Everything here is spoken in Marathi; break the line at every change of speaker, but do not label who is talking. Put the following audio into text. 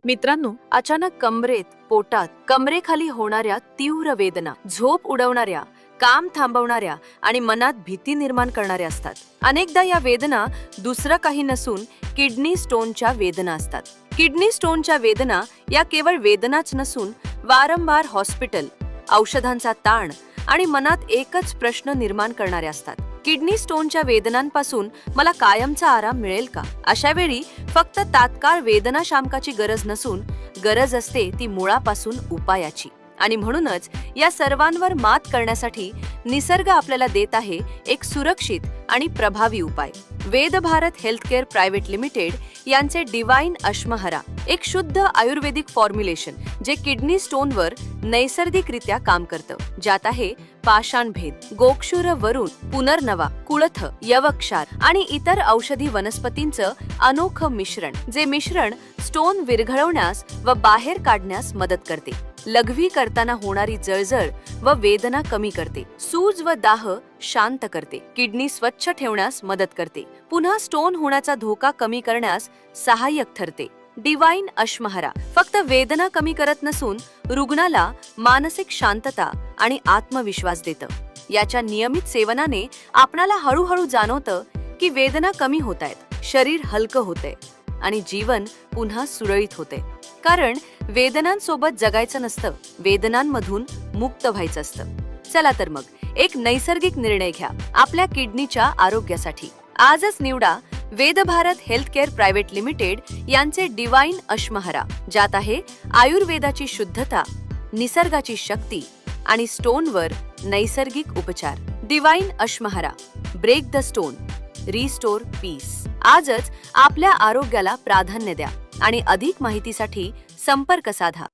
मित्रांनो, अचानक कमरेत, पोटात, कमरेखाली होणाऱ्या तीव्र वेदना, झोप उडवणाऱ्या, काम थांबवणाऱ्या आणि मनात भीती निर्माण करणाऱ्या असतात. अनेकदा या वेदना दुसरं काही नसून किडनी स्टोनच्या वेदना असतात. किडनी स्टोनच्या वेदना या केवळ वेदनाच नसून वारंवार हॉस्पिटल, औषधांचा ताण आणि मनात एकच प्रश्न निर्माण करणाऱ्या असतात. किडनी स्टोनच्या वेदनांपासून मला कायमचा आराम मिळेल का? अशा वेळी फक्त तात्काळ वेदनाशामकाची गरज नसून गरज असते ती मुळापासून उपायाची. आणि म्हणूनच या सर्वांवर मात करण्यासाठी निसर्ग आपल्याला देत आहे एक सुरक्षित आणि प्रभावी उपाय. वेद भारत हेल्थकेअर प्रायव्हेट लिमिटेड यांचे डिवाइन अश्महरा, एक शुद्ध आयुर्वेदिक फॉर्म्युलेशन जे किडनी स्टोनवर नैसर्गिकरित्या काम करतं. ज्यात आहे पाषाणभेद, गोक्षुर, वरुण, पुनर्नवा, कुळथ, यवक्षार आणि इतर औषधी वनस्पतींचं अनोखं मिश्रण, जे मिश्रण स्टोन विरघळवण्यास व बाहेर काढण्यास मदत करते. लघवी करताना होणारी जळजळ व वेदना कमी करते. सूज व दाह शांत करते. किडनी स्वच्छ ठेवण्यास मदत करते. पुन्हा स्टोन होण्याचा धोका कमी करण्यास सहाय्यक ठरते. डिवाइन अश्महरा फक्त वेदना कमी करत नसून रुग्णाला मानसिक शांतता आणि आत्मविश्वास देतं. याच्या नियमित सेवनाने आपणाला हळूहळू जाणवतं की वेदना कमी होत आहेत, शरीर हलकं होतंय आणि जीवन पुन्हा सुरळीत होते. कारण वेदनांसोबत जगायचं नसतं, वेदनांमधून मुक्त व्हायचं असतं. चला तर मग एक नैसर्गिक निर्णय घ्या आपल्या किडनीच्या आरोग्यासाठी. आजच निवडा वेद भारत हेल्थकेअर प्रायव्हेट लिमिटेड यांचे डिवाइन अश्महरा, ज्यात आहे आयुर्वेदाची शुद्धता, निसर्गाची शक्ती आणि स्टोनवर नैसर्गिक उपचार. Divine Ashmahara, break the stone, restore peace. आजच आपल्या आरोग्याला प्राधान्य द्या आणि अधिक माहितीसाठी संपर्क साधा.